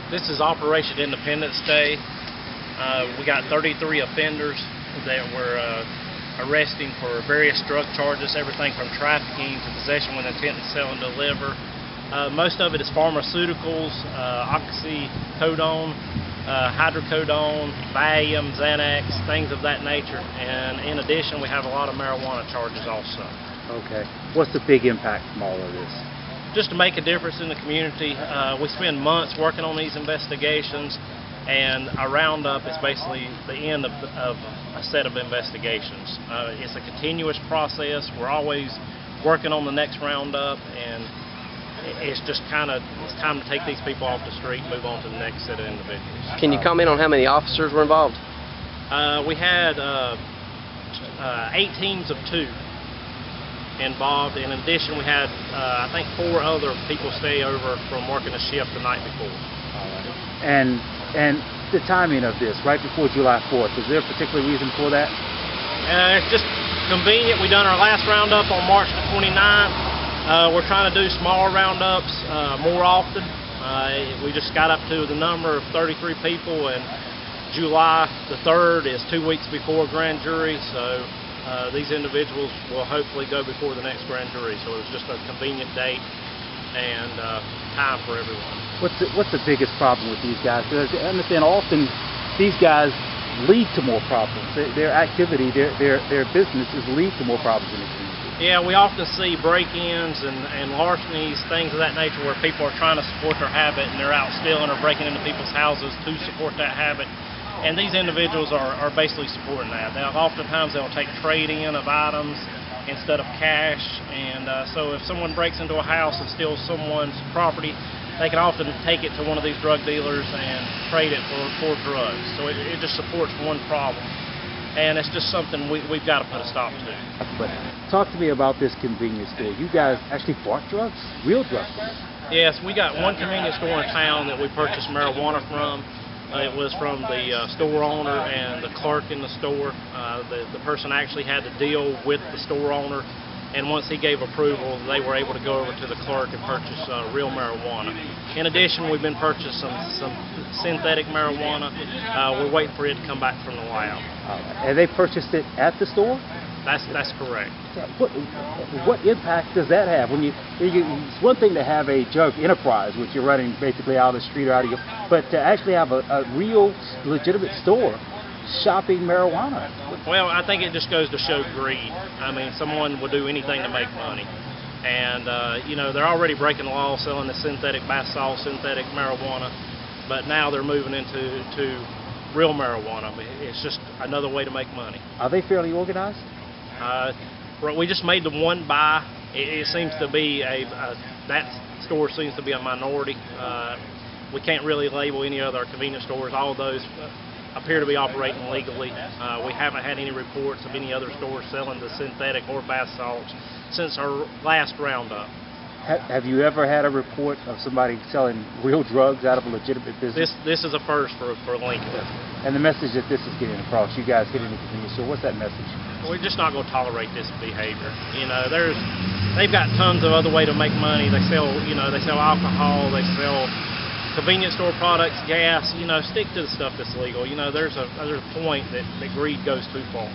This is Operation Independence Day. We got 33 offenders that we're arresting for various drug charges, everything from trafficking to possession with intent to sell and deliver. Most of it is pharmaceuticals, oxycodone, hydrocodone, Valium, Xanax, things of that nature. And in addition, we have a lot of marijuana charges also. Okay. What's the big impact from all of this? Just to make a difference in the community. We spend months working on these investigations, and a Roundup is basically the end of a set of investigations. It's a continuous process. We're always working on the next Roundup, and it's just it's time to take these people off the street and move on to the next set of individuals. Can you comment on how many officers were involved? We had 8 teams of 2 involved. In addition, we had I think 4 other people stay over from working a shift the night before. And the timing of this, right before July 4th, is there a particular reason for that? It's just convenient. We done our last Roundup on March the 29th. We're trying to do smaller Roundups more often. We just got up to the number of 33 people, and July the 3rd is 2 weeks before grand jury, so these individuals will hopefully go before the next grand jury. So it was just a convenient date and time for everyone. What's the biggest problem with these guys? Because I understand often these guys lead to more problems. Their activity, their businesses lead to more problems in the community. Yeah, we often see break-ins and larcenies, things of that nature, where people are trying to support their habit and they're out stealing or breaking into people's houses to support that habit. And these individuals are basically supporting that. Now, oftentimes they'll take trade-in of items instead of cash, and so if someone breaks into a house and steals someone's property, they can often take it to one of these drug dealers and trade it for drugs. So it just supports one problem, and it's just something we've got to put a stop to. But talk to me about this convenience store. You guys actually bought drugs? Real drugs? Yes, we got one convenience store in town that we purchased marijuana from. It was from the store owner and the clerk in the store. The person actually had to deal with the store owner, and once he gave approval, they were able to go over to the clerk and purchase real marijuana. In addition, we've been purchasing some synthetic marijuana. We're waiting for it to come back from the lab. And they purchased it at the store? That's correct. What impact does that have? When it's one thing to have a drug enterprise, which you're running basically out of the street or out of your, but to actually have a real legitimate store shopping marijuana. Well, I think it just goes to show greed. I mean, someone will do anything to make money, and you know, they're already breaking the law selling the synthetic bath salt, synthetic marijuana, but now they're moving into real marijuana. It's just another way to make money. Are they fairly organized? We just made the one buy. It seems to be that store seems to be a minority. We can't really label any other convenience stores. All of those appear to be operating legally. We haven't had any reports of any other stores selling the synthetic or bath salts since our last Roundup. Have you ever had a report of somebody selling real drugs out of a legitimate business? This is a first for Lincoln. And the message that this is getting across, you guys getting the convenience store, what's that message? We're just not going to tolerate this behavior. You know, they've got tons of other ways to make money. They sell alcohol, they sell convenience store products, gas. You know, stick to the stuff that's legal. You know, there's a point that greed goes too far.